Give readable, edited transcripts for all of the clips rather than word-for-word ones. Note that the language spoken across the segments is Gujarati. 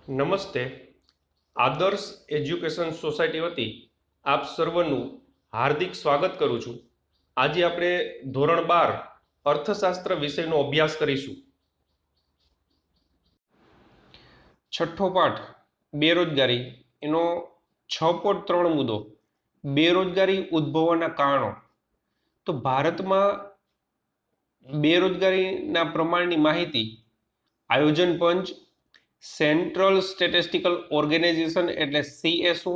નમસ્તે. આદર્શ એજ્યુકેશન સોસાયટી વતી આપ સર્વનું હાર્દિક સ્વાગત કરું છું. આજે આપણે ધોરણ 12 અર્થશાસ્ત્ર વિષયનો અભ્યાસ કરીશું. છઠ્ઠો પાઠ બેરોજગારી, એનો 6.3 મુદ્દો બેરોજગારી ઉદ્ભવવાના કારણો. તો ભારતમાં બેરોજગારીના પ્રમાણની માહિતી આયોજન પંચ, સેન્ટ્રલ સ્ટેટિસ્ટિકલ ઓર્ગેનાઇઝેશન એટલે CSO,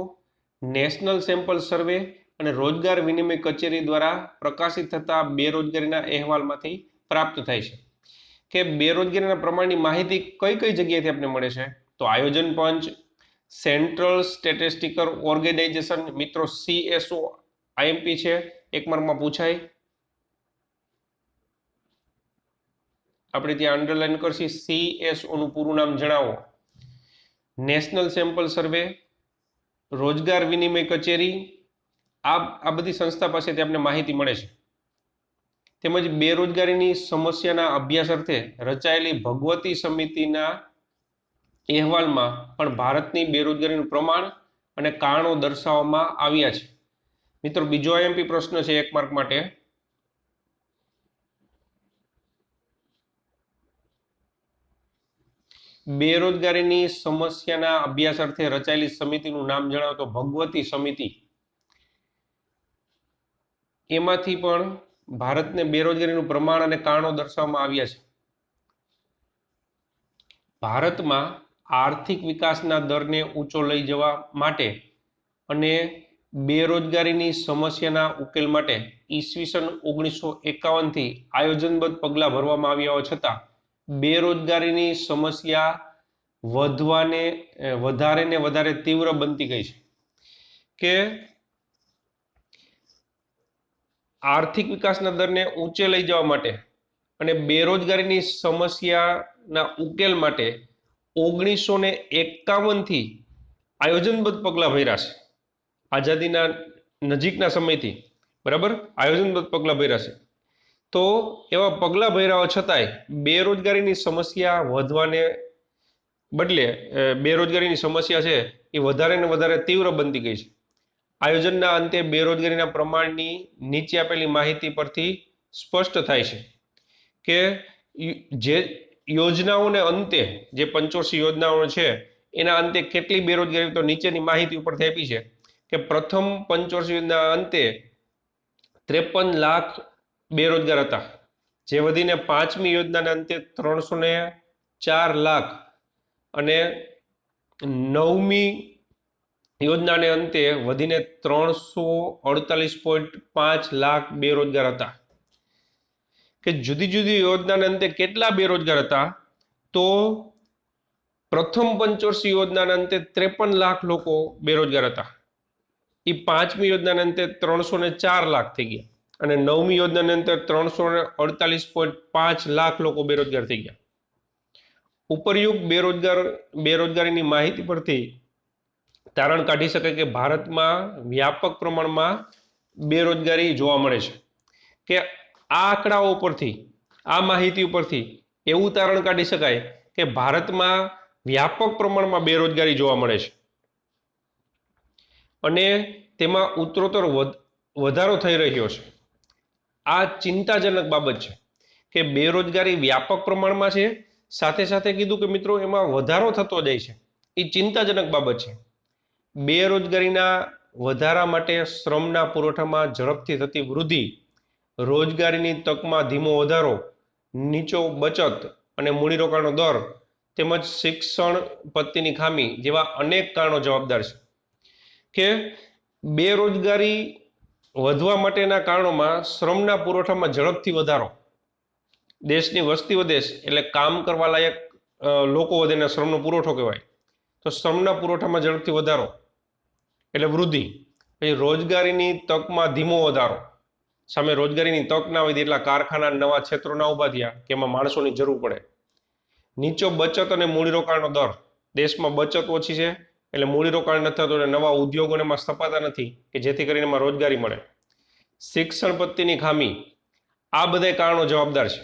નેશનલ સેમ્પલ સર્વે અને રોજગાર વિનિમય કચેરી દ્વારા પ્રકાશિત થતા બેરોજગારીના અહેવાલમાંથી પ્રાપ્ત થાય છે. કે બેરોજગારીના પ્રમાણની માહિતી કઈ કઈ જગ્યાએથી આપણને મળે છે? તો આયોજન પંચ, સેન્ટ્રલ સ્ટેટિસ્ટિકલ ઓર્ગેનાઇઝેશન, મિત્રો CSO IMP છે, એક માર્કમાં પૂછાય. આપણે ત્યાં અંડરલાઈન કરશી CSO નું પૂરું નામ જણાવો. નેશનલ સેમ્પલ સર્વે, રોજગાર વિનિમય કચેરી, આ બધી સંસ્થા પાસેથી આપણે માહિતી મળે છે. તેમજ બેરોજગારીની સમસ્યાના અભ્યાસ અર્થે રચાયેલી ભગવતી સમિતિના અહેવાલમાં પણ ભારતની બેરોજગારીનું પ્રમાણ અને કારણો દર્શાવવામાં આવ્યા છે. મિત્રો, બીજો IMP પ્રશ્ન છે 1 માર્ક માટે. બેરોજગારીની સમસ્યાના અભ્યાસ અર્થે રચાયેલી સમિતિનું નામ જણાવો. તો ભગવતી સમિતિ. એમાંથી પણ ભારતને બેરોજગારીનું પ્રમાણ અને કારણો દર્શાવવામાં આવ્યા છે. ભારતમાં આર્થિક વિકાસના દરને ઊંચો લઈ જવા માટે અને બેરોજગારીની સમસ્યાના ઉકેલ માટે ઈસવીસન 1951 થી આયોજનબદ્ધ પગલાં ભરવામાં આવ્યા હોવા છતાં બેરોજગારીની સમસ્યા વધારે ને વધારે તીવ્ર બનતી ગઈ છે. કે આર્થિક વિકાસના દરને ઊંચે લઈ જવા માટે અને બેરોજગારીની સમસ્યાના ઉકેલ માટે 1951 થી આયોજનબદ્ધ પગલાં ભર્યા છે. આઝાદીના નજીકના સમયથી, બરાબર, આયોજનબદ્ધ પગલાં ભર્યા છે. તો એવા પગલાં ભર્યા છતાંય બેરોજગારીની સમસ્યા વધવાને બદલે બેરોજગારીની સમસ્યા છે એ વધારે ને વધારે તીવ્ર બનતી ગઈ છે. આયોજનના અંતે બેરોજગારીના પ્રમાણની નીચે આપેલી માહિતી પરથી સ્પષ્ટ થાય છે કે જે યોજનાઓને અંતે, જે 85 યોજનાઓ છે એના અંતે કેટલી બેરોજગારી, તો નીચેની માહિતી ઉપરથી આપી છે કે પ્રથમ 85 યોજના અંતે 53 લાખ બેરોજગાર હતા, જે વધીને 5મી યોજનાના અંતે 304 લાખ અને 9મી યોજનાને અંતે વધીને 348.5 લાખ બેરોજગાર હતા. કે જુદી જુદી યોજનાને અંતે કેટલા બેરોજગાર હતા? તો પ્રથમ 85 યોજનાના અંતે 53 લાખ લોકો બેરોજગાર હતા. એ 5મી યોજનાના અંતે 304 લાખ થઈ ગયા અને 9મી યોજનાની અંદર 348.5 લાખ લોકો બેરોજગાર થઈ ગયા. ઉપરયુક્ત બેરોજગારીની માહિતી પરથી તારણ કાઢી શકાય કે ભારતમાં વ્યાપક પ્રમાણમાં બેરોજગારી જોવા મળે છે. કે આ આંકડાઓ પરથી, આ માહિતી ઉપરથી એવું તારણ કાઢી શકાય કે ભારતમાં વ્યાપક પ્રમાણમાં બેરોજગારી જોવા મળે છે અને તેમાં ઉત્તરોત્તર વધારો થઈ રહ્યો છે. આ ચિંતાજનક બાબત છે કે બેરોજગારી વ્યાપક પ્રમાણમાં છે, સાથે સાથે કીધું કે મિત્રો એમાં વધારો થતો જાય છે. એ ચિંતાજનક બાબત છે. બેરોજગારીના વધારા માટે શ્રમના પુરવઠામાં ઝડપથી થતી વૃદ્ધિ, રોજગારીની તકમાં ધીમો વધારો, નીચો બચત અને મૂડીરોકાણનો દર તેમજ શિક્ષણ પદ્ધતિની ખામી જેવા અનેક કારણો જવાબદાર છે. કે બેરોજગારી વધવા માટેના કારણોમાં શ્રમના પુરવઠામાં ઝડપથી વધારો, દેશની વસ્તી વધે એટલે કામ કરવા લાયક લોકો વધે ને શ્રમનો પુરવઠો કહેવાય. તો શ્રમના પુરવઠામાં ઝડપથી વધારો એટલે વૃદ્ધિ. પછી રોજગારીની તકમાં ધીમો વધારો, સામે રોજગારીની તક ના હોય એટલા કારખાના, નવા ક્ષેત્રો ના ઉભા થયા કે એમાં માણસોની જરૂર પડે. નીચો બચત અને મૂડીરોકાણનો દર, દેશમાં બચત ઓછી છે એટલે મૂડીરોકાણ નથી થતું અને નવા ઉદ્યોગોને એમાં સ્થપાતા નથી કે જેથી કરીને એમાં રોજગારી મળે. શિક્ષણ પદ્ધતિની ખામી, આ બધા કારણો જવાબદાર છે.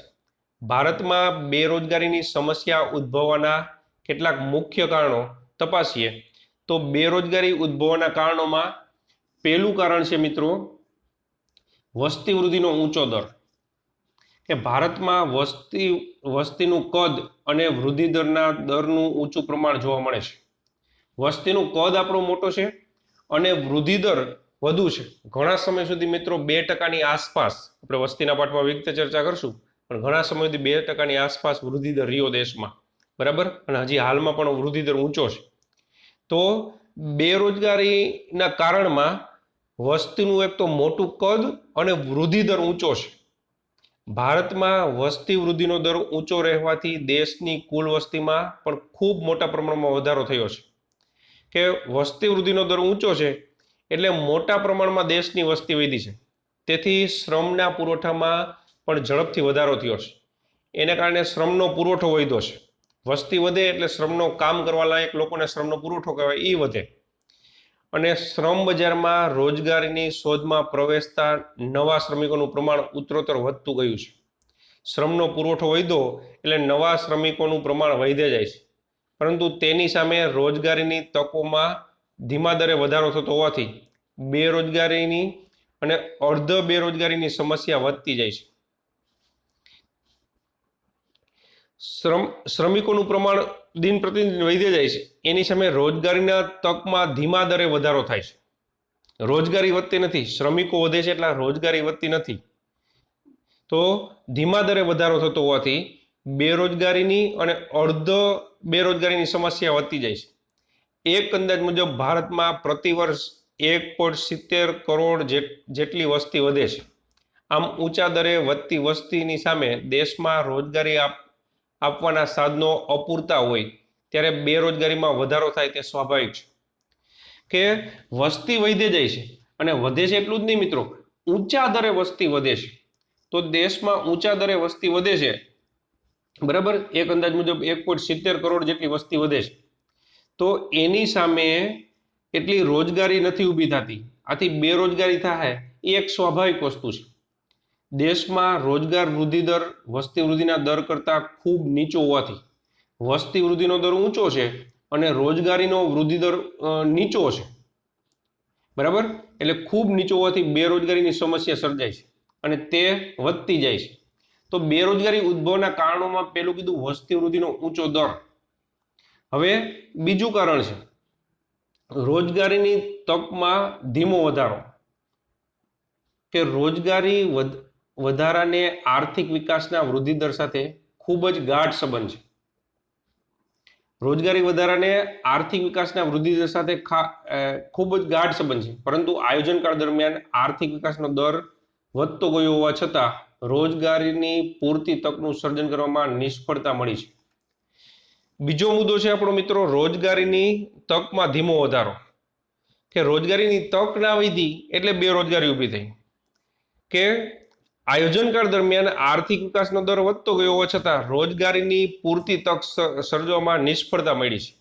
ભારતમાં બેરોજગારીની સમસ્યા ઉદ્ભવવાના કેટલાક મુખ્ય કારણો તપાસીએ તો બેરોજગારી ઉદ્ભવવાના કારણોમાં પહેલું કારણ છે મિત્રો વસ્તી વૃદ્ધિનો ઊંચો દર, કે ભારતમાં વસ્તીનું કદ અને વૃદ્ધિ દરનું ઊંચું પ્રમાણ જોવા મળે છે. વસ્તીનું કદ આપણો મોટો છે અને વૃદ્ધિ દર વધુ છે. ઘણા સમય સુધી મિત્રો 2%ની આસપાસ, આપણે વસ્તીના પાઠમાં વિગતે ચર્ચા કરશું, પણ ઘણા સમય સુધી 2%ની આસપાસ વૃદ્ધિ દર રહ્યો દેશમાં, બરાબર. અને હજી હાલમાં પણ વૃદ્ધિ દર ઊંચો છે. તો બેરોજગારીના કારણમાં વસ્તીનું એક તો મોટું કદ અને વૃદ્ધિ દર ઊંચો છે. ભારતમાં વસ્તી વૃદ્ધિનો દર ઊંચો રહેવાથી દેશની કુલ વસ્તીમાં પણ ખૂબ મોટા પ્રમાણમાં વધારો થયો છે. કે વસ્તી વૃદ્ધિનો દર ઊંચો છે એટલે મોટા પ્રમાણમાં દેશની વસ્તી વધી છે, તેથી શ્રમના પુરવઠામાં પણ ઝડપથી વધારો થયો છે. એને કારણે શ્રમનો પુરવઠો વધ્યો છે. વસ્તી વધે એટલે શ્રમનો કામ કરવા લાયક લોકોને શ્રમનો પુરવઠો કહેવાય એ વધે, અને શ્રમ બજારમાં રોજગારીની શોધમાં પ્રવેશતા નવા શ્રમિકોનું પ્રમાણ ઉત્તરોત્તર વધતું ગયું છે. શ્રમનો પુરવઠો વધ્યો એટલે નવા શ્રમિકોનું પ્રમાણ વધે જાય છે, પરંતુ તેની સામે રોજગારીની તકોમાં ધીમા દરે વધારો થતો હોવાથી બેરોજગારીની અને અર્ધ બેરોજગારીની સમસ્યા વધતી જાય છે. શ્રમિકોનું પ્રમાણ દિન પ્રતિદિન વધી જાય છે, એની સામે રોજગારીના તકમાં ધીમા દરે વધારો થાય છે. રોજગારી વધતી નથી, શ્રમિકો વધે છે એટલે રોજગારી વધતી નથી. તો ધીમા દરે વધારો થતો હોવાથી બેરોજગારીની અને અર્ધ બેરોજગારીની સમસ્યા વધતી જાય છે. એક અંદાજ મુજબ ભારતમાં પ્રતિવર્ષ 1.70 કરોડ જેટલી વસ્તી વધે છે. આમ ઊંચા દરે વધતી વસ્તીની સામે દેશમાં રોજગારી આપવાના સાધનો અપૂરતા હોય ત્યારે બેરોજગારીમાં વધારો થાય તે સ્વાભાવિક છે. કે વસ્તી વધે જાય છે અને વધે છે એટલું જ નહીં મિત્રો, ઊંચા દરે વસ્તી વધે છે. તો દેશમાં ઊંચા દરે વસ્તી વધે છે, બરાબર, એક અંદાજ મુજબ 1.70 કરોડ જેટલી વસ્તી વધે છે. તો એની સામે એટલી રોજગારી નથી ઊભી થતી, આથી બેરોજગારી થાય એ એક સ્વાભાવિક વસ્તુ છે. દેશમાં રોજગાર વૃદ્ધિ દર વસ્તી વૃદ્ધિના દર કરતાં ખૂબ નીચો હોવાથી વસ્તી વૃદ્ધિનો દર ઊંચો છે અને રોજગારીનો વૃદ્ધિ દર નીચો છે, બરાબર. એટલે ખૂબ નીચો હોવાથી બેરોજગારીની સમસ્યા સર્જાય છે અને તે વધતી જાય છે. તો બેરોજગારી ઉદ્ભવના કારણોમાં પેલું કીધું વસ્તી વૃદ્ધિનો ઊંચો દર. હવે બીજું કારણ છે રોજગારીની તકમાં ધીમો વધારો, કે રોજગારી વધારાને આર્થિક વિકાસના વૃદ્ધિ દર સાથે ખૂબ જ ગાઢ સંબંધ છે. રોજગારી વધારાને આર્થિક વિકાસના વૃદ્ધિ દર સાથે ખૂબ જ ગાઢ સંબંધ છે, પરંતુ આયોજનકાળ દરમિયાન આર્થિક વિકાસનો દર વધતો ગયો હોવા છતાં રોજગારીની પૂરતી તકનું સર્જન કરવામાં નિષ્ફળતા મળી છે. બીજો મુદ્દો છે આપણો મિત્રો રોજગારીની તકમાં ધીમો વધારો, કે રોજગારીની તક ના વધી એટલે બેરોજગારી ઊભી થઈ. કે આયોજનકાળ દરમિયાન આર્થિક વિકાસનો દર વધતો ગયો હોવા છતાં રોજગારીની પૂરતી તક સર્જવામાં નિષ્ફળતા મળી છે,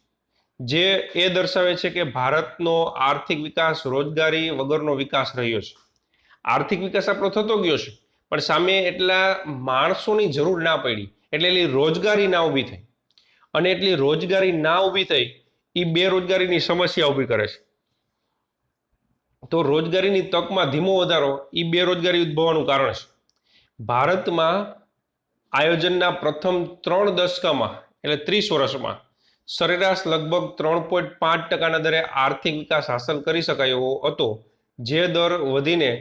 જે એ દર્શાવે છે કે ભારતનો આર્થિક વિકાસ રોજગારી વગરનો વિકાસ રહ્યો છે. આર્થિક વિકાસ આપણો થતો ગયો છે, પણ સામે એટલા માણસોની જરૂર ના પડી એટલે એટલી રોજગારી ના ઊભી થઈ, અને એટલી રોજગારી ના ઊભી થઈ એ બેરોજગારીની સમસ્યા ઊભી કરે છે. તો રોજગારીની તકમાં ધીમો વધારો એ બેરોજગારી ઉદ્ભવવાનું કારણ છે. ભારતમાં આયોજનના પ્રથમ 3 દશકામાં એટલે 30 વર્ષમાં સરેરાશ લગભગ 3.5% દરે આર્થિક વિકાસ હાંસલ કરી શકાયો હતો, જે દર વધીને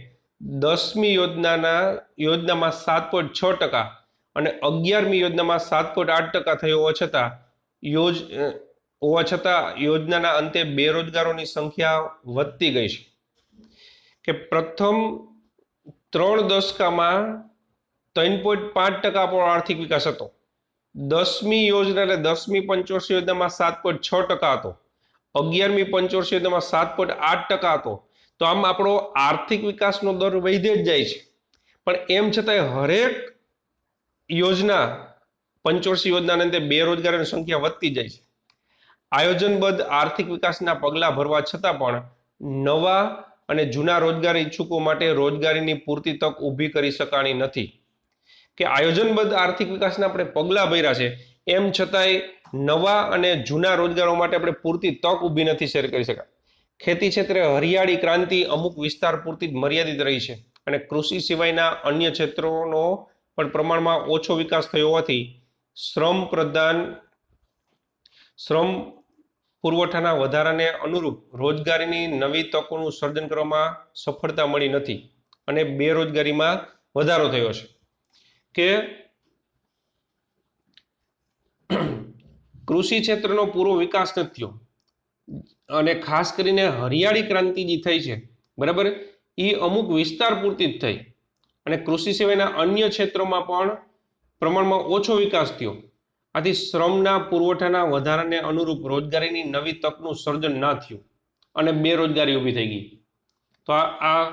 10મી યોજનામાં 7.6% અને 11મી યોજનામાં 7.8% થયો હોવા છતાં યોજનાના અંતે બેરોજગારોની સંખ્યા વધતી ગઈ છે. કે પ્રથમ 3 દશકામાં 3.5% આપણો આર્થિક વિકાસ હતો. 10મી યોજના એટલે 10મી પંચવર્ષીય યોજનામાં 7.6% હતો. 11મી પંચવર્ષીય યોજનામાં 7.8% હતો. તો આમ આપણો આર્થિક વિકાસનો દર વધે જ જાય છે, પણ એમ છતાંય હરેક યોજના પંચવર્ષીય યોજનાના અંતે બેરોજગારોની સંખ્યા વધતી જાય છે. આયોજનબદ્ધ આર્થિક વિકાસના પગલાં ભરવા છતાં પણ નવા અને જૂના રોજગાર ઈચ્છુકો માટે રોજગારીની પૂરતી તક ઊભી કરી શકાણી નથી. કે આયોજનબદ્ધ આર્થિક વિકાસના આપણે પગલાં ભર્યા છે, એમ છતાંય નવા અને જૂના રોજગારો માટે આપણે પૂરતી તક ઊભી નથી શેર કરી શકાય. ખેતી ક્ષેત્રે હરિયાળી ક્રાંતિ અમુક વિસ્તાર પૂરતી જ મર્યાદિત રહી છે અને કૃષિ સિવાયના અન્ય ક્ષેત્રોનો પણ પ્રમાણમાં ઓછો વિકાસ થયો હોવાથી શ્રમ પુરવઠાના વધારાને અનુરૂપ રોજગારીની નવી તકોનું સર્જન કરવામાં સફળતા મળી નથી અને બેરોજગારીમાં વધારો થયો છે. કે કૃષિ ક્ષેત્રનો પૂરો વિકાસ નથી થયો અને ખાસ કરીને હરિયાળી ક્રાંતિ જે થઈ છે, બરાબર, એ અમુક વિસ્તાર પૂરતી જ થઈ અને કૃષિ સિવાયના અન્ય ક્ષેત્રોમાં પણ પ્રમાણમાં ઓછો વિકાસ થયો. આથી શ્રમના પુરવઠાના વધારાને અનુરૂપ રોજગારીની નવી તકનું સર્જન ના થયું અને બેરોજગારી ઊભી થઈ ગઈ. તો આ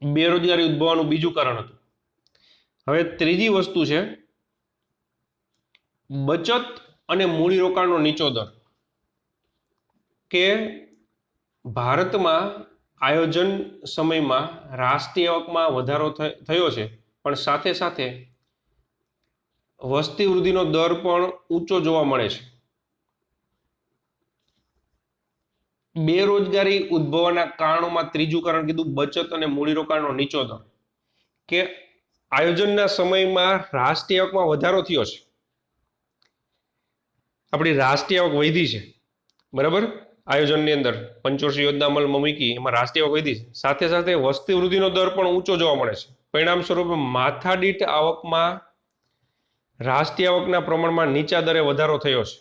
બેરોજગારી ઉદ્ભવવાનું બીજું કારણ હતું. હવે ત્રીજી વસ્તુ છે બચત અને મૂડીરોકાણનો નીચો દર. કે ભારતમાં આયોજન સમયમાં રાષ્ટ્રીય આવકમાં વધારો થયો છે, પણ સાથે સાથે વસ્તી વૃદ્ધિનો દર પણ ઊંચો જોવા મળે છે. બેરોજગારી ઉદ્ભવવાના કારણોમાં ત્રીજું કારણ કીધું બચત અને મૂડીરોકાણનો નીચો દર. કે આયોજનના સમયમાં રાષ્ટ્રીય આવકમાં વધારો થયો છે, આપણી રાષ્ટ્રીય આવક વધી છે, બરાબર, આયોજનની અંદર પંચવર્ષીય યોજના અમલમાં મૂકી એમાં રાષ્ટ્રીય આવક વધી છે, સાથે સાથે વસ્તી વૃદ્ધિનો દર પણ ઊંચો જોવા મળે છે. પરિણામ સ્વરૂપે માથાદીઠ આવકમાં રાષ્ટ્રીય આવકના પ્રમાણમાં નીચા દરે વધારો થયો છે.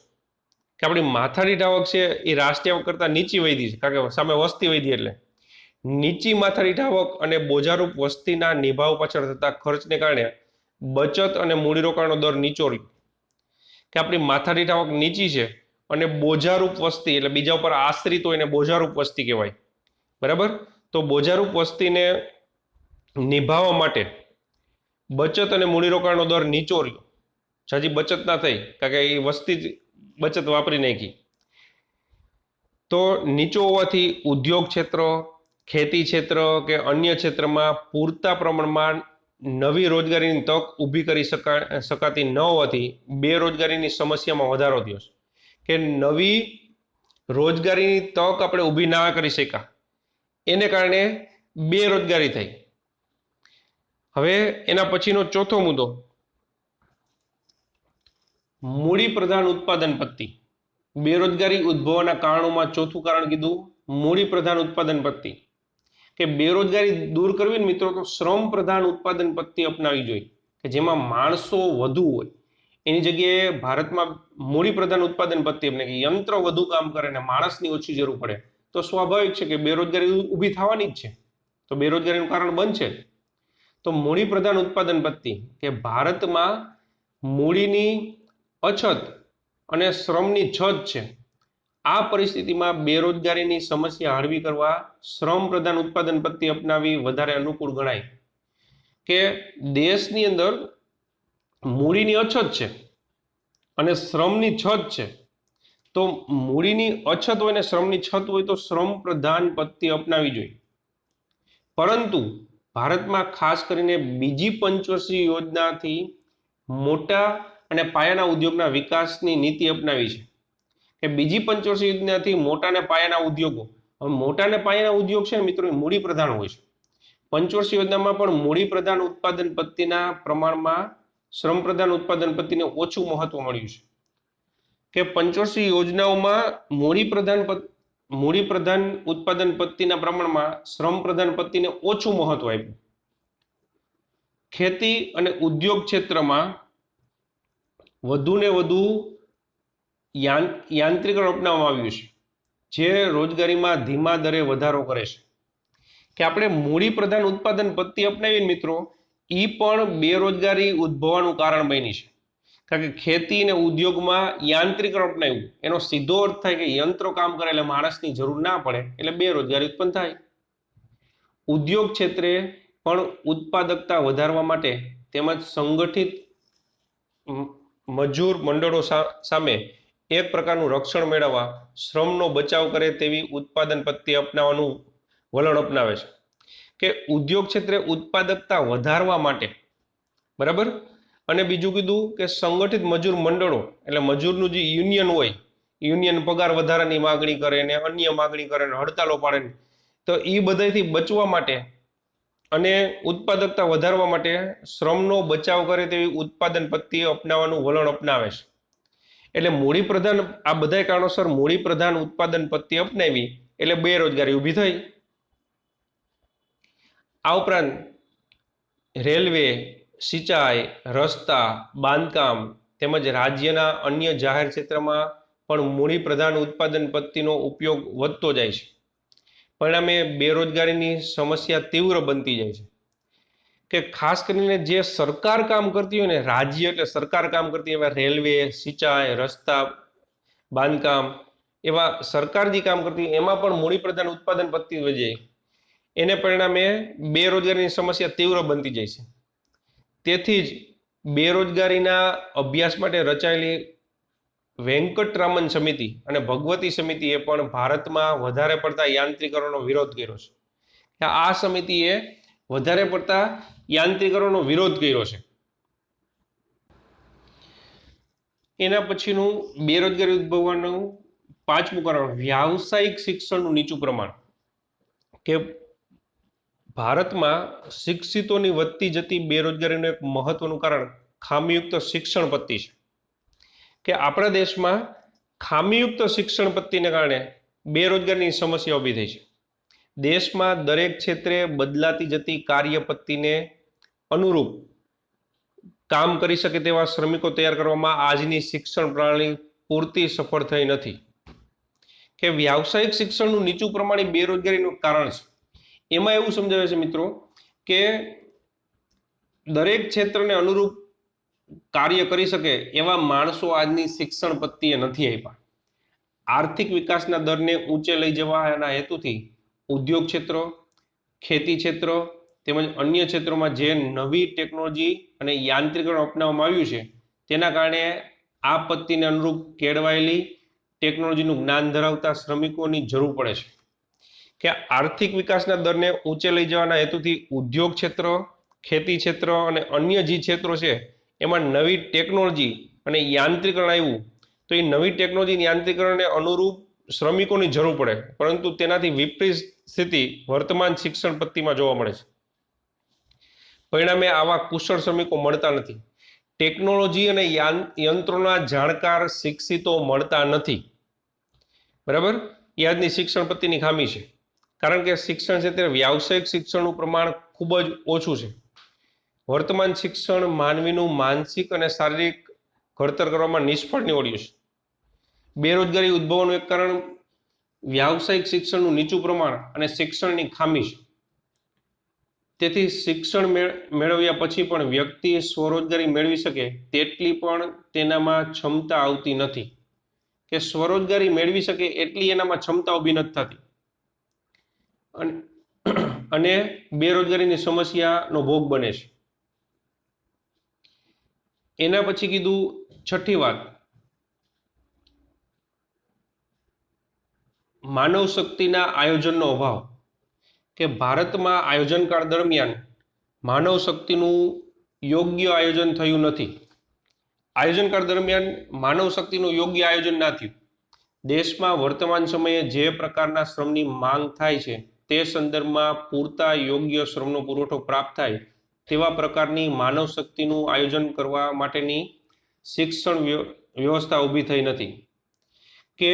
કે આપણી માથાદીઠ આવક છે એ રાષ્ટ્રીય આવક કરતાં નીચી વધી છે, કારણ કે સામે વસ્તી વધી એટલે નીચી માથાદીઠ આવક અને બોજારૂપ વસ્તીના નિભાવ પાછળ થતા ખર્ચને કારણે બચત અને મૂડીરોકાણનો દર નીચો રહ્યો. કે આપણી માથાદીઠ આવક નીચી છે અને બોજારૂપ વસ્તી એટલે બીજા ઉપર આશ્રિત હોય એને બોજારૂપ વસ્તી કહેવાય, બરાબર. તો બોજારૂપ વસ્તીને નિભાવવા માટે બચત અને મૂડીરોકાણનો દર નીચો રહ્યો. હજી બચત ના થઈ કારણ કે એ વસ્તી જ બચત વાપરી નાખી. તો નીચો હોવાથી ઉદ્યોગ ક્ષેત્ર, ખેતી ક્ષેત્ર કે અન્ય ક્ષેત્રમાં પૂરતા પ્રમાણમાં નવી રોજગારીની તક ઊભી કરી શકાતી ન હોવાથી બેરોજગારીની સમસ્યામાં વધારો થયો છે. કે નવી રોજગારીની તક આપણે ઊભી ના કરી શક્યા એને કારણે બેરોજગારી થઈ. હવે એના પછીનો ચોથો મુદ્દો મૂડી પ્રધાન ઉત્પાદન પદ્ધતિ. બેરોજગારી ઉદ્ભવવાના કારણોમાં ચોથું કારણ કીધું મૂડી પ્રધાન ઉત્પાદન પદ્ધતિ. કે બેરોજગારી દૂર કરવી ને મિત્રો તો શ્રમ પ્રધાન ઉત્પાદન પદ્ધતિ અપનાવી જોઈએ કે જેમાં માણસો વધુ હોય. એની જગ્યાએ ભારતમાં મૂડી પ્રધાન ઉત્પાદન પદ્ધતિ એટલે કે યંત્ર વધુ કામ કરે ને માણસની ઓછી જરૂર પડે તો સ્વાભાવિક છે કે બેરોજગારી ઊભી થવાની જ છે, તો બેરોજગારીનું કારણ બનશે. તો મૂડી પ્રધાન ઉત્પાદન પદ્ધતિ કે ભારતમાં મૂડીની અછત અને શ્રમની છત છે. આ પરિસ્થિતિમાં બેરોજગારીની સમસ્યા હળવી કરવા શ્રમ પ્રધાન ઉત્પાદન પદ્ધતિ અપનાવી વધારે અનુકૂળ ગણાય. કે દેશની અંદર મૂડીની અછત છે અને શ્રમની છત છે, તો મૂડીની અછત હોય ને શ્રમની છત હોય તો શ્રમ પ્રધાન પદ્ધતિ અપનાવી જોઈએ. પરંતુ ભારતમાં ખાસ કરીને બીજી પંચવર્ષીય યોજનાથી મોટા અને પાયાના ઉદ્યોગના વિકાસની નીતિ અપનાવી છે. કે બીજી પંચવર્ષીય યોજનાથી મોટા અને પાયાના ઉદ્યોગો, હવે મોટા અને પાયાના ઉદ્યોગ છે ને મિત્રો એ મૂડી પ્રધાન હોય છે. પંચવર્ષીય યોજનામાં પણ મૂડી પ્રધાન ઉત્પાદન પદ્ધતિના પ્રમાણમાં શ્રમ પ્રધાન ઉત્પાદન પદ્ધતિને ઓછું મહત્વ મળ્યું છે. કે પંચવર્ષીય યોજનાઓમાં મૂડી પ્રધાન ઉત્પાદન પદ્ધતિના પ્રમાણમાં શ્રમ પ્રધાન પદ્ધતિને ઓછું મહત્વ આપ્યું. ખેતી અને ઉદ્યોગ ક્ષેત્રમાં વધુને વધુ યાંત્રિકરણ અપનાવવામાં આવ્યું છે જે રોજગારીમાં ધીમા દરે વધારો કરે છે. કે આપણે મૂડી પ્રધાન ઉત્પાદન પદ્ધતિ અપનાવીને મિત્રો એ પણ બેરોજગારી ઉદ્ભવવાનું કારણ બની છે. કારણ કે ખેતી અને ઉદ્યોગમાં યાંત્રિકરણ અપનાવ્યું એનો સીધો અર્થ થાય કે યંત્રો કામ કરે એટલે માણસની જરૂર ના પડે એટલે બેરોજગારી ઉત્પન્ન થાય. ઉદ્યોગ ક્ષેત્રે પણ ઉત્પાદકતા વધારવા માટે તેમજ સંગઠિત મજૂર મંડળો સામે એક પ્રકારનું રક્ષણ મેળવવા શ્રમનો બચાવ કરે તેવી ઉત્પાદન પદ્ધતિ અપનાવવાનું વલણ અપનાવે છે. કે ઉદ્યોગ ક્ષેત્રે ઉત્પાદકતા વધારવા માટે, બરાબર, અને બીજું કીધું કે સંગઠિત મજૂર મંડળો એટલે મજૂરનું જે યુનિયન હોય, યુનિયન પગાર વધારાની માગણી કરે ને અન્ય માગણી કરે ને હડતાલો પાડે ને, તો એ બધાથી બચવા માટે અને ઉત્પાદકતા વધારવા માટે શ્રમનો બચાવ કરે તેવી ઉત્પાદન પદ્ધતિ અપનાવવાનું વલણ અપનાવે છે. એટલે મૂડી પ્રધાન, આ બધા કારણોસર મૂડી પ્રધાન ઉત્પાદન પદ્ધતિ અપનાવી એટલે બેરોજગારી ઊભી થઈ. આ ઉપરાંત રેલવે, સિંચાઈ, રસ્તા, બાંધકામ તેમજ રાજ્યના અન્ય જાહેર ક્ષેત્રમાં પણ મૂડી પ્રધાન ઉત્પાદન પદ્ધતિનો ઉપયોગ વધતો જાય છે. પરિણામે બેરોજગારીની સમસ્યા તીવ્ર બનતી જાય છે. કે ખાસ કરીને જે સરકાર કામ કરતી હોય ને, રાજ્ય એટલે સરકાર કામ કરતી એવા રેલવે, સિંચાઈ, રસ્તા, બાંધકામ એવા સરકાર જે કામ કરતી એમાં પણ મૂડી પ્રધાન ઉત્પાદન પદ્ધતિ વધે, એને પરિણામે બેરોજગારીની સમસ્યા તીવ્ર બનતી જાય છે. તેથી જ બેરોજગારીના અભ્યાસ માટે રચાયેલી વેંકટરામન સમિતિ અને ભગવતી સમિતિએ પણ ભારતમાં વધારે પડતા યાંત્રિકરણનો વિરોધ કર્યો છે. આ સમિતિએ વધારે પડતા યાંત્રિકરણનો વિરોધ કર્યો છે. એના પછીનું બેરોજગારી ઉદ્ભવવાનું પાંચમું કારણ વ્યાવસાયિક શિક્ષણનું નીચું પ્રમાણ. કે ભારતમાં શિક્ષિતોની વધતી જતી બેરોજગારીનું એક મહત્વનું કારણ ખામીયુક્ત શિક્ષણ પદ્ધતિ છે. કે આપણા દેશમાં ખામીયુક્ત શિક્ષણ પદ્ધતિને કારણે બેરોજગારીની સમસ્યા ઊભી થઈ છે. દેશમાં દરેક ક્ષેત્રે બદલાતી જતી કાર્ય પદ્ધતિને અનુરૂપ કામ કરી શકે તેવા શ્રમિકો તૈયાર કરવામાં આજની શિક્ષણ પ્રણાલી પૂરતી સફળ થઈ નથી. કે વ્યાવસાયિક શિક્ષણનું નીચું પ્રમાણ એ બેરોજગારીનું કારણ છે. એમાં એવું સમજાવે છે મિત્રો કે દરેક ક્ષેત્રને અનુરૂપ કાર્ય કરી શકે એવા માણસો આજની શિક્ષણ પદ્ધતિએ નથી આપ્યા. આર્થિક વિકાસના દરને ઊંચે લઈ જવાના હેતુથી ઉદ્યોગ ક્ષેત્રો, ખેતી ક્ષેત્રો તેમજ અન્ય ક્ષેત્રોમાં જે નવી ટેકનોલોજી અને યાંત્રિકરણ અપનાવવામાં આવ્યું છે તેના કારણે આ પદ્ધતિને અનુરૂપ કેળવાયેલી ટેકનોલોજીનું જ્ઞાન ધરાવતા શ્રમિકોની જરૂર પડે છે. કે આર્થિક વિકાસના દરને ઊંચે લઈ જવાના હેતુથી ઉદ્યોગ ક્ષેત્ર, ખેતી ક્ષેત્ર અને અન્ય જે ક્ષેત્રો છે એમાં નવી ટેકનોલોજી અને યાંત્રિકરણ આવ્યું તો એ નવી ટેકનોલોજી યાંત્રિકરણને અનુરૂપ શ્રમિકોની જરૂર પડે, પરંતુ તેનાથી વિપરીત સ્થિતિ વર્તમાન શિક્ષણ પદ્ધતિમાં જોવા મળે છે. પરિણામે આવા કુશળ શ્રમિકો મળતા નથી. ટેકનોલોજી અને યંત્રોના જાણકાર શિક્ષિતો મળતા નથી. બરાબર, એ આજની શિક્ષણ પદ્ધતિની ખામી છે. કારણ કે શિક્ષણ ક્ષેત્રે વ્યાવસાયિક શિક્ષણનું પ્રમાણ ખૂબ જ ઓછું છે. વર્તમાન શિક્ષણ માનવીનું માનસિક અને શારીરિક ઘડતર કરવામાં નિષ્ફળ નીવડ્યું છે. બેરોજગારી ઉદ્ભવવાનું એક કારણ વ્યાવસાયિક શિક્ષણનું નીચું પ્રમાણ અને શિક્ષણની ખામી છે. તેથી શિક્ષણ મેળવ્યા પછી પણ વ્યક્તિ સ્વરોજગારી મેળવી શકે તેટલી પણ તેનામાં ક્ષમતા આવતી નથી. કે સ્વરોજગારી મેળવી શકે એટલી એનામાં ક્ષમતા ઊભી નથી થતી અને બેરોજગારીની સમસ્યાનો ભોગ બને છે. એના પછી કીધું છઠ્ઠી વાત, માનવ શક્તિના આયોજનનો અભાવ. કે ભારતમાં આયોજનકાળ દરમિયાન માનવ શક્તિનું યોગ્ય આયોજન થયું નથી. આયોજનકાળ દરમિયાન માનવ શક્તિનું યોગ્ય આયોજન ના થયું. દેશમાં વર્તમાન સમયે જે પ્રકારના શ્રમની માંગ થાય છે તે સંદર્ભમાં પૂરતા યોગ્ય શ્રમનો પુરવઠો પ્રાપ્ત થાય તેવા પ્રકારની માનવ શક્તિનું આયોજન કરવા માટેની શિક્ષણ વ્યવસ્થા ઊભી થઈ નથી. કે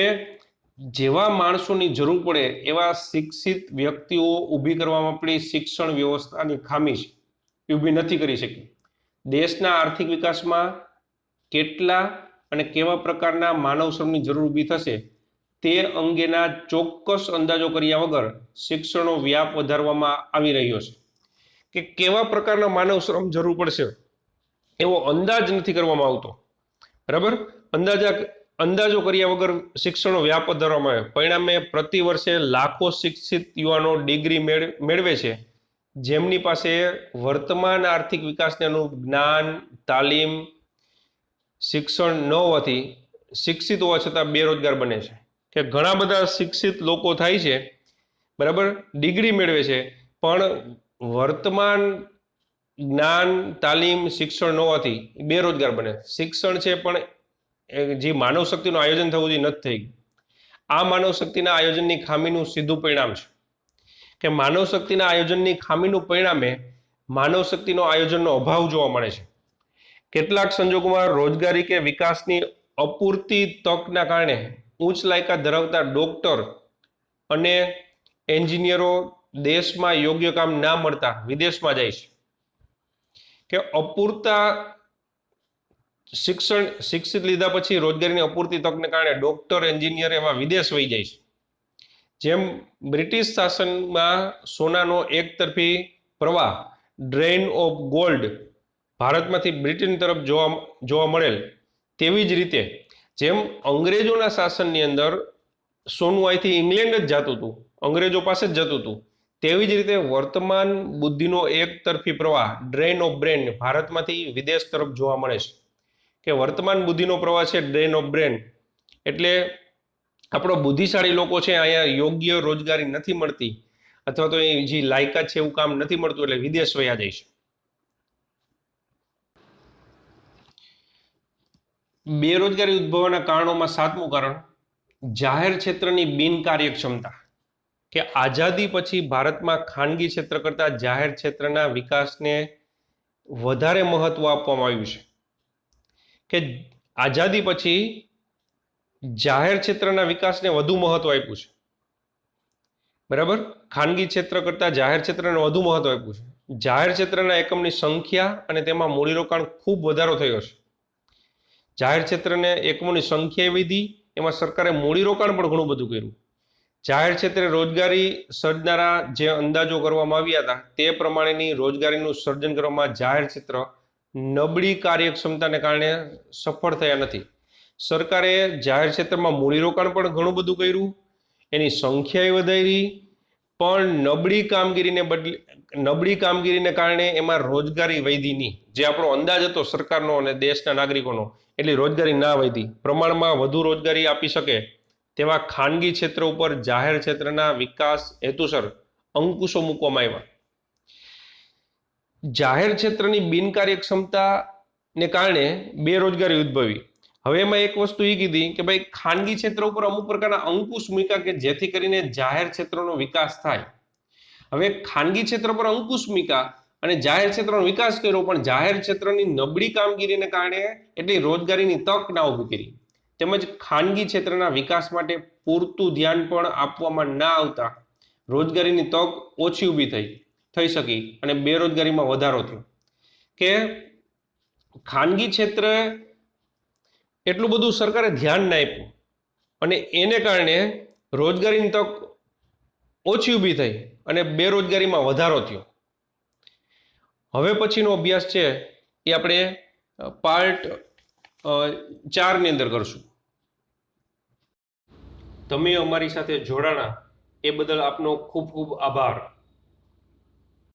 જેવા માણસોની જરૂર પડે એવા શિક્ષિત વ્યક્તિઓ ઊભી કરવામાં આપણી શિક્ષણ વ્યવસ્થાની ખામી છે, એ ઊભી નથી કરી શકી. દેશના આર્થિક વિકાસમાં કેટલા અને કેવા પ્રકારના માનવ શ્રમની જરૂર ઊભી થશે તે અંગેના ચોક્કસ અંદાજો કર્યા વગર શિક્ષણનો વ્યાપ વધારવામાં આવી રહ્યો છે. કે કેવા પ્રકારના માનવ શ્રમ જરૂર પડશે એવો અંદાજ નથી કરવામાં આવતો. બરાબર, અંદાજો કર્યા વગર શિક્ષણનો વ્યાપ વધારવામાં આવે. પરિણામે પ્રતિ વર્ષે લાખો શિક્ષિત યુવાનો ડિગ્રી મેળવે છે જેમની પાસે વર્તમાન આર્થિક વિકાસને અનુરૂપ જ્ઞાન, તાલીમ, શિક્ષણ ન હોવાથી શિક્ષિત હોવા છતાં બેરોજગાર બને છે. કે ઘણા બધા શિક્ષિત લોકો થાય છે, બરાબર, ડિગ્રી મેળવે છે, પણ વર્તમાન જ્ઞાન તાલીમ શિક્ષણ ન હોવાથી બેરોજગાર બને. શિક્ષણ છે પણ જે માનવ શક્તિનું આયોજન થવું જોઈએ નથી થઈ. આ માનવ શક્તિના આયોજનની ખામીનું સીધું પરિણામ છે કે માનવ શક્તિના આયોજનની ખામીનું પરિણામે માનવ શક્તિનો આયોજનનો અભાવ જોવા મળે છે. કેટલાક સંજોગોમાં રોજગારી કે વિકાસની અપૂરતી તકના કારણે ઉચ્ચ લાયકાત ધરાવતા ડોક્ટર અને એન્જિનિયરો દેશમાં યોગ્ય કામ ના મળતા વિદેશમાં જાય છે. કે અપૂરતા શિક્ષિત લીધા પછી રોજગારીની અપૂરતી તકને કારણે ડોક્ટર એન્જિનિયર એવા વિદેશ વહી જાય છે. જેમ બ્રિટિશ શાસનમાં સોનાનો એકતરફી પ્રવાહ ડ્રેઇન ઓફ ગોલ્ડ ભારતમાંથી બ્રિટન તરફ જોવા મળેલ, તેવી જ રીતે જેમ અંગ્રેજોના શાસનની અંદર સોનું અહીંથી ઇંગ્લેન્ડ જ જતું હતું, અંગ્રેજો પાસે જ જતું હતું, તેવી જ રીતે વર્તમાન બુદ્ધિનો એકતરફી પ્રવાહ ડ્રેન ઓફ બ્રેન ભારતમાંથી વિદેશ તરફ જોવા મળે છે. કે વર્તમાન બુદ્ધિનો પ્રવાહ છે ડ્રેન ઓફ બ્રેન, એટલે આપણો બુદ્ધિશાળી લોકો છે અહીંયા યોગ્ય રોજગારી નથી મળતી અથવા તો એ જે લાયકાત છે એવું કામ નથી મળતું એટલે વિદેશ વયા જાય છે. બેરોજગારી ઉદ્ભવવાના કારણોમાં સાતમું કારણ જાહેર ક્ષેત્રની બિનકાર્યક્ષમતા. કે આઝાદી પછી ભારતમાં ખાનગી ક્ષેત્ર કરતા જાહેર ક્ષેત્રના વિકાસને વધારે મહત્વ આપવામાં આવ્યું છે. કે આઝાદી પછી જાહેર ક્ષેત્રના વિકાસને વધુ મહત્વ આપ્યું છે. બરાબર, ખાનગી ક્ષેત્ર કરતા જાહેર ક્ષેત્રને વધુ મહત્વ આપ્યું છે. જાહેર ક્ષેત્રના એકમની સંખ્યા અને તેમાં મૂડીરોકાણ ખૂબ વધારો થયો છે. જાહેર ક્ષેત્રને એકમોની સંખ્યા વધી, એમાં સરકારે મૂડીરોકાણ પણ ઘણું બધું કર્યું. જાહેર ક્ષેત્રે રોજગારી સર્જનારા જે અંદાજો કરવામાં આવ્યા હતા તે પ્રમાણેની રોજગારીનું સર્જન કરવામાં જાહેર ક્ષેત્ર નબળી કાર્યક્ષમતાને કારણે સફળ થયા નથી. સરકારે જાહેર ક્ષેત્રમાં મૂડીરોકાણ પણ ઘણું બધું કર્યું, એની સંખ્યા વધારી, પણ નબળી કામગીરીને કારણે એમાં રોજગારી વધી નહીં. જે આપણો અંદાજ હતો સરકારનો અને દેશના નાગરિકોનો, એટલી રોજગારી ના વધી. પ્રમાણમાં વધુ રોજગારી આપી શકે તેવા ખાનગી ક્ષેત્ર ઉપર જાહેર ક્ષેત્રના વિકાસ હેતુસર અંકુશો મૂકવામાં આવ્યા. જાહેર ક્ષેત્રની બિનકાર્યક્ષમતાને કારણે બેરોજગારી ઉદ્ભવી. હવે એમાં એક વસ્તુ એ કીધી કે ભાઈ ખાનગી ક્ષેત્ર ઉપર અમુક પ્રકારના અંકુશ મૂક્યા કે જેથી કરીને જાહેર ક્ષેત્રનો વિકાસ થાય. હવે ખાનગી ક્ષેત્ર પર અંકુશ મૂક્યા અને જાહેર ક્ષેત્રનો વિકાસ કર્યો, પણ જાહેર ક્ષેત્રની નબળી કામગીરીને કારણે એટલી રોજગારીની તક ના ઊભી કરી, તેમજ ખાનગી ક્ષેત્રના વિકાસ માટે પૂરતું ધ્યાન પણ આપવામાં ના આવતા રોજગારીની તક ઓછી ઊભી થઈ શકી અને બેરોજગારીમાં વધારો થયો. કે ખાનગી ક્ષેત્ર એટલું બધું સરકારે ધ્યાન ના આપ્યું અને એને કારણે રોજગારીની તક ઓછી ઊભી થઈ અને બેરોજગારીમાં વધારો થયો. હવે પછીનો અભ્યાસ છે એ આપણે પાર્ટ 4 ની અંદર કરશું. તમે અમારી સાથે જોડાણા એ બદલ આપનો ખૂબ ખૂબ આભાર.